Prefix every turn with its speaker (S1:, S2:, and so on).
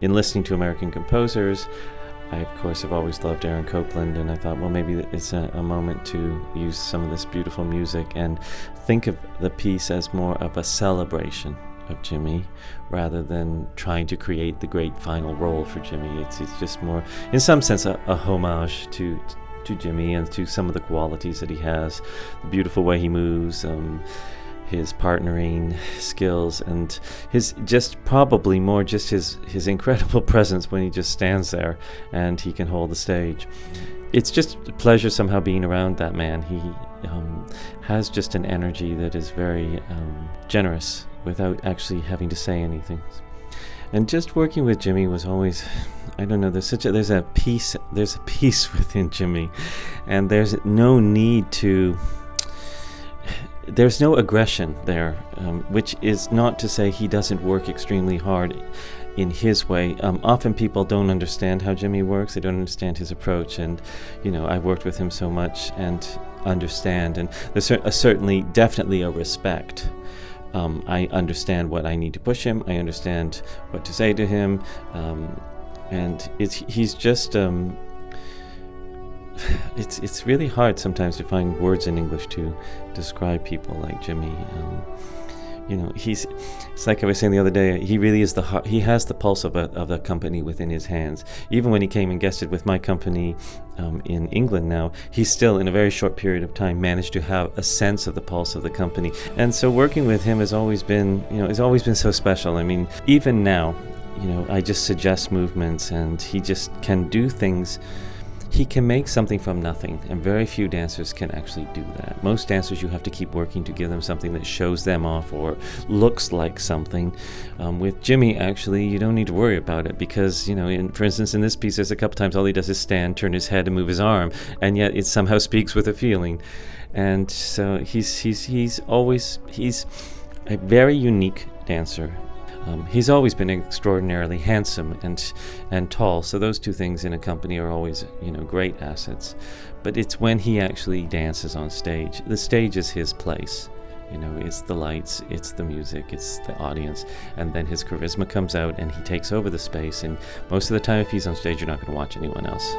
S1: in listening to American composers, I, of course, have always loved Aaron Copland, and I thought, well, maybe it's a moment to use some of this beautiful music and think of the piece as more of a celebration of Jimmy rather than trying to create the great final role for Jimmy. It's just more, in some sense, a homage to Jimmy and to some of the qualities that he has, the beautiful way he moves, his partnering skills, and his probably more his incredible presence when he just stands there and he can hold the stage. It's just a pleasure somehow being around that man. He has just an energy that is very generous without actually having to say anything. And just working with Jimmy was always, I don't know, there's a peace within Jimmy, and there's no need to, there's no aggression there, which is not to say he doesn't work extremely hard in his way. Often people don't understand how Jimmy works, they don't understand his approach, and I've worked with him so much and understand, and there's definitely a respect. I understand what I need to push him, I understand what to say to him, and he's just it's really hard sometimes to find words in English to describe people like Jimmy. It's like I was saying the other day, he really is he has the pulse of the company within his hands. Even when he came and guested with my company in England now, he still, in a very short period of time, managed to have a sense of the pulse of the company. And so working with him has always been so special. I mean, even now, I just suggest movements and he just can do things. He can make something from nothing, and very few dancers can actually do that. Most dancers, you have to keep working to give them something that shows them off or looks like something. With Jimmy, actually, you don't need to worry about it because, for instance, in this piece, there's a couple times all he does is stand, turn his head, and move his arm, and yet it somehow speaks with a feeling. And so he's a very unique dancer. He's always been extraordinarily handsome and tall, so those two things in a company are always, great assets. But it's when he actually dances on stage. The stage is his place. It's the lights, it's the music, it's the audience, and then his charisma comes out and he takes over the space, and most of the time if he's on stage, you're not going to watch anyone else.